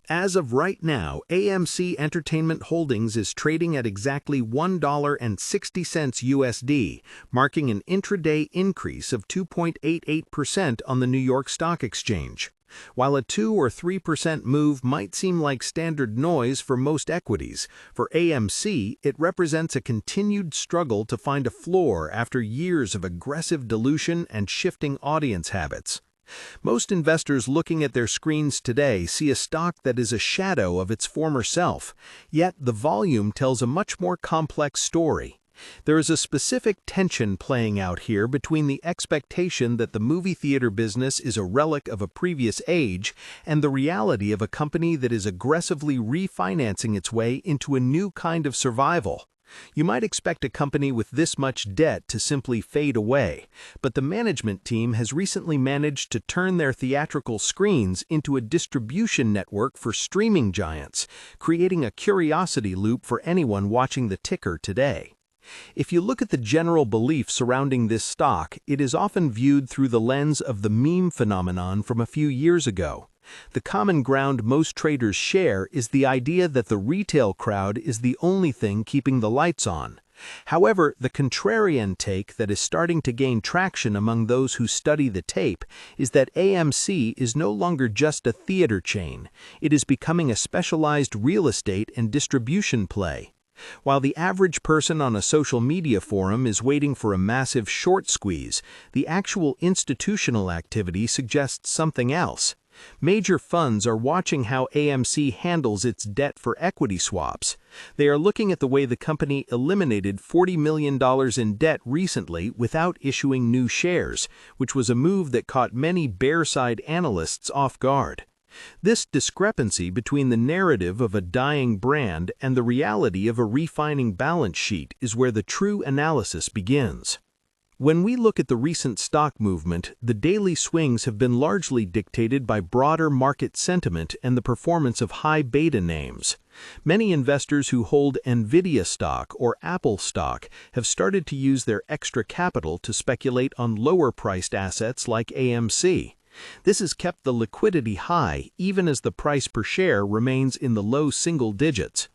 As of right now, AMC Entertainment Holdings is trading at exactly $1.60 USD, marking an intraday increase of 2.88% on the New York Stock Exchange. While a 2 or 3% move might seem like standard noise for most equities, for AMC it represents a continued struggle to find a floor after years of aggressive dilution and shifting audience habits. Most investors looking at their screens today see a stock that is a shadow of its former self, yet the volume tells a much more complex story. There is a specific tension playing out here between the expectation that the movie theater business is a relic of a previous age and the reality of a company that is aggressively refinancing its way into a new kind of survival. You might expect a company with this much debt to simply fade away, but the management team has recently managed to turn their theatrical screens into a distribution network for streaming giants, creating a curiosity loop for anyone watching the ticker today. If you look at the general belief surrounding this stock, it is often viewed through the lens of the meme phenomenon from a few years ago. The common ground most traders share is the idea that the retail crowd is the only thing keeping the lights on. However, the contrarian take that is starting to gain traction among those who study the tape is that AMC is no longer just a theater chain. It is becoming a specialized real estate and distribution play. While the average person on a social media forum is waiting for a massive short squeeze, the actual institutional activity suggests something else. Major funds are watching how AMC handles its debt for equity swaps. They are looking at the way the company eliminated $40 million in debt recently without issuing new shares, which was a move that caught many bear-side analysts off guard. This discrepancy between the narrative of a dying brand and the reality of a refining balance sheet is where the true analysis begins. When we look at the recent stock movement, the daily swings have been largely dictated by broader market sentiment and the performance of high beta names. Many investors who hold Nvidia stock or Apple stock have started to use their extra capital to speculate on lower-priced assets like AMC. This has kept the liquidity high even as the price per share remains in the low single digits.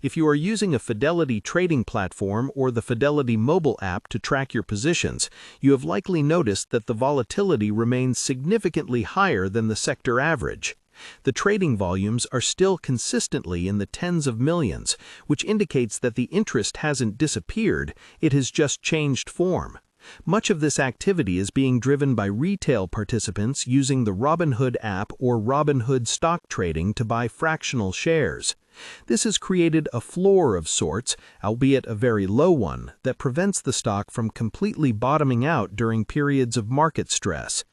If you are using a Fidelity trading platform or the Fidelity mobile app to track your positions, you have likely noticed that the volatility remains significantly higher than the sector average. The trading volumes are still consistently in the tens of millions, which indicates that the interest hasn't disappeared, it has just changed form. Much of this activity is being driven by retail participants using the Robinhood app or Robinhood stock trading to buy fractional shares. This has created a floor of sorts, albeit a very low one, that prevents the stock from completely bottoming out during periods of market stress.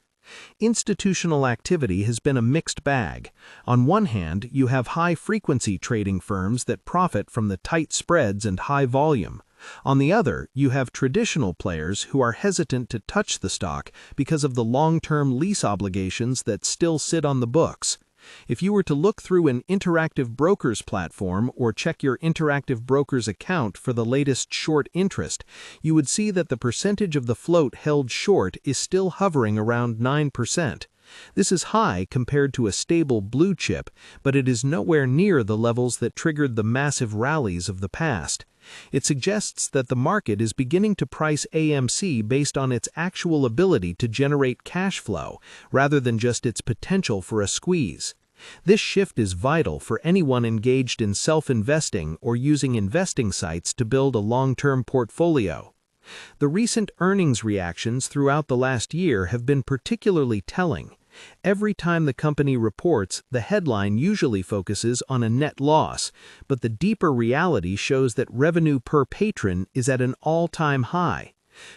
Institutional activity has been a mixed bag. On one hand, you have high-frequency trading firms that profit from the tight spreads and high volume. On the other, you have traditional players who are hesitant to touch the stock because of the long-term lease obligations that still sit on the books. If you were to look through an Interactive Brokers platform or check your Interactive Brokers account for the latest short interest, you would see that the percentage of the float held short is still hovering around 9%. This is high compared to a stable blue chip, but it is nowhere near the levels that triggered the massive rallies of the past. It suggests that the market is beginning to price AMC based on its actual ability to generate cash flow, rather than just its potential for a squeeze. This shift is vital for anyone engaged in self-investing or using investing sites to build a long-term portfolio. The recent earnings reactions throughout the last year have been particularly telling. Every time the company reports, the headline usually focuses on a net loss, but the deeper reality shows that revenue per patron is at an all-time high.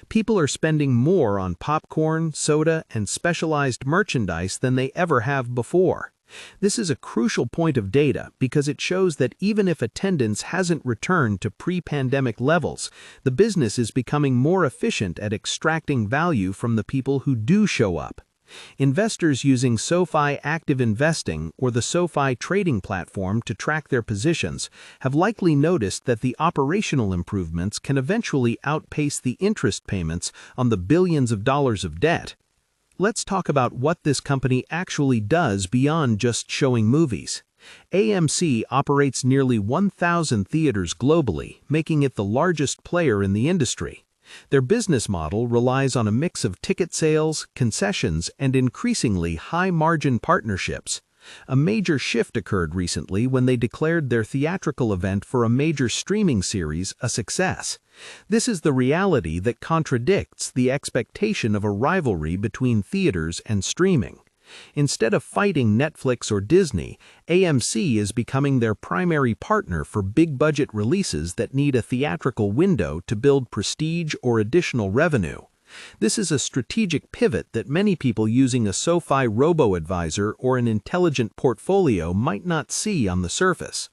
People are spending more on popcorn, soda, and specialized merchandise than they ever have before. This is a crucial point of data because it shows that even if attendance hasn't returned to pre-pandemic levels, the business is becoming more efficient at extracting value from the people who do show up. Investors using SoFi Active Investing or the SoFi trading platform to track their positions have likely noticed that the operational improvements can eventually outpace the interest payments on the billions of dollars of debt. Let's talk about what this company actually does beyond just showing movies. AMC operates nearly 1,000 theaters globally, making it the largest player in the industry. Their business model relies on a mix of ticket sales, concessions, and increasingly high-margin partnerships. A major shift occurred recently when they declared their theatrical event for a major streaming series a success. This is the reality that contradicts the expectation of a rivalry between theaters and streaming. Instead of fighting Netflix or Disney, AMC is becoming their primary partner for big-budget releases that need a theatrical window to build prestige or additional revenue. This is a strategic pivot that many people using a SoFi robo-advisor or an intelligent portfolio might not see on the surface.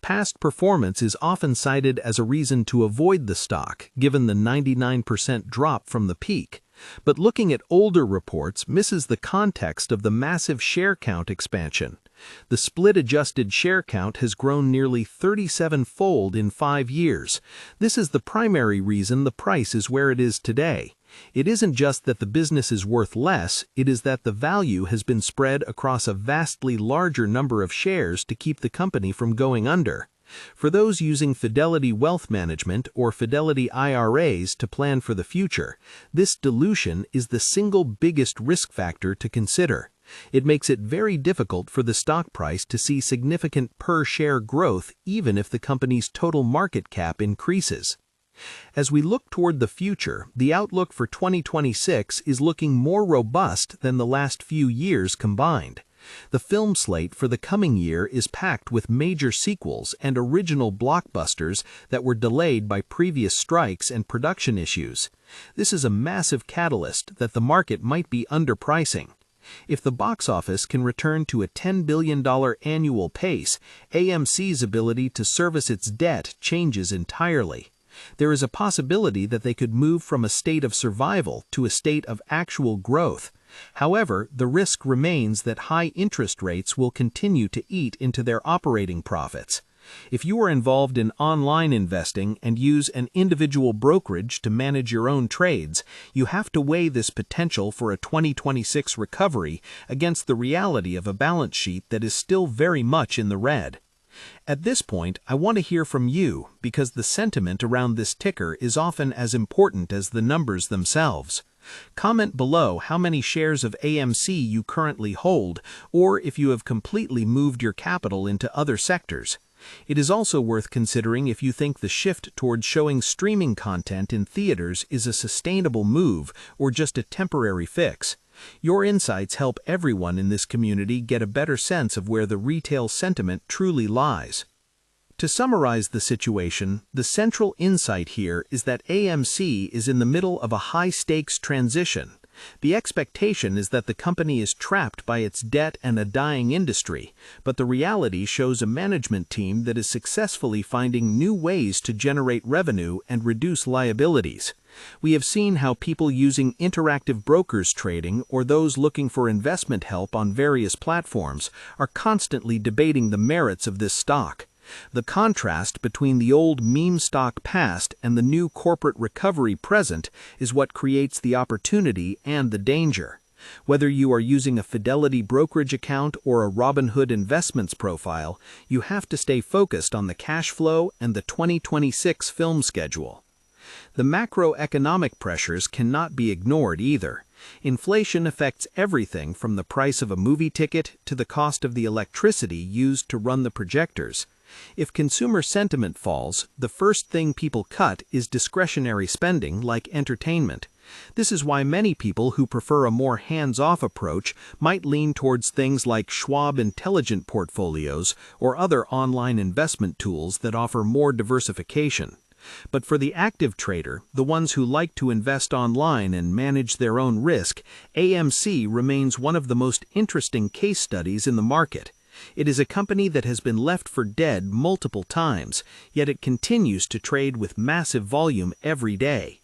Past performance is often cited as a reason to avoid the stock, given the 99% drop from the peak. But looking at older reports misses the context of the massive share count expansion. The split-adjusted share count has grown nearly 37-fold in 5 years. This is the primary reason the price is where it is today. It isn't just that the business is worth less, it is that the value has been spread across a vastly larger number of shares to keep the company from going under. For those using Fidelity Wealth Management or Fidelity IRAs to plan for the future, this dilution is the single biggest risk factor to consider. It makes it very difficult for the stock price to see significant per-share growth even if the company's total market cap increases. As we look toward the future, the outlook for 2026 is looking more robust than the last few years combined. The film slate for the coming year is packed with major sequels and original blockbusters that were delayed by previous strikes and production issues. This is a massive catalyst that the market might be underpricing. If the box office can return to a $10 billion annual pace, AMC's ability to service its debt changes entirely. There is a possibility that they could move from a state of survival to a state of actual growth. However, the risk remains that high interest rates will continue to eat into their operating profits. If you are involved in online investing and use an individual brokerage to manage your own trades, you have to weigh this potential for a 2026 recovery against the reality of a balance sheet that is still very much in the red. At this point, I want to hear from you because the sentiment around this ticker is often as important as the numbers themselves. Comment below how many shares of AMC you currently hold, or if you have completely moved your capital into other sectors. It is also worth considering if you think the shift towards showing streaming content in theaters is a sustainable move or just a temporary fix. Your insights help everyone in this community get a better sense of where the retail sentiment truly lies. To summarize the situation, the central insight here is that AMC is in the middle of a high-stakes transition. The expectation is that the company is trapped by its debt and a dying industry, but the reality shows a management team that is successfully finding new ways to generate revenue and reduce liabilities. We have seen how people using interactive brokers trading or those looking for investment help on various platforms are constantly debating the merits of this stock. The contrast between the old meme stock past and the new corporate recovery present is what creates the opportunity and the danger. Whether you are using a Fidelity brokerage account or a Robinhood investments profile, you have to stay focused on the cash flow and the 2026 film schedule. The macroeconomic pressures cannot be ignored either. Inflation affects everything from the price of a movie ticket to the cost of the electricity used to run the projectors. If consumer sentiment falls, the first thing people cut is discretionary spending like entertainment. This is why many people who prefer a more hands-off approach might lean towards things like Schwab Intelligent Portfolios or other online investment tools that offer more diversification. But for the active trader, the ones who like to invest online and manage their own risk, AMC remains one of the most interesting case studies in the market. It is a company that has been left for dead multiple times, yet it continues to trade with massive volume every day.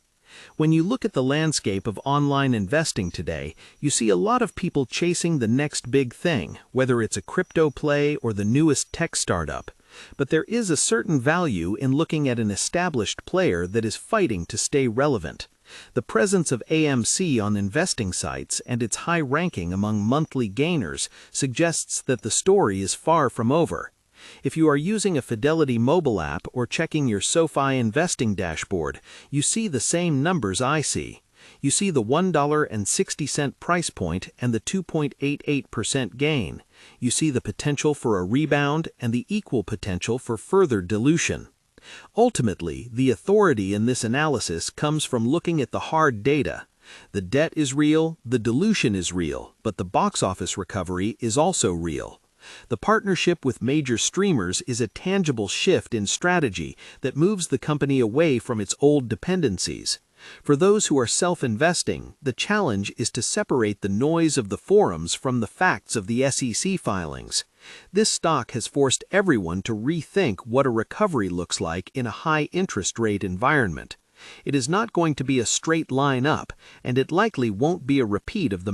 When you look at the landscape of online investing today, you see a lot of people chasing the next big thing, whether it's a crypto play or the newest tech startup. But there is a certain value in looking at an established player that is fighting to stay relevant. The presence of AMC on investing sites and its high ranking among monthly gainers suggests that the story is far from over. If you are using a Fidelity mobile app or checking your SoFi investing dashboard, you see the same numbers I see. You see the $1.60 price point and the 2.88% gain. You see the potential for a rebound and the equal potential for further dilution. Ultimately, the authority in this analysis comes from looking at the hard data. The debt is real, the dilution is real, but the box office recovery is also real. The partnership with major streamers is a tangible shift in strategy that moves the company away from its old dependencies. For those who are self-investing, the challenge is to separate the noise of the forums from the facts of the SEC filings. This stock has forced everyone to rethink what a recovery looks like in a high interest rate environment. It is not going to be a straight line up, and it likely won't be a repeat of the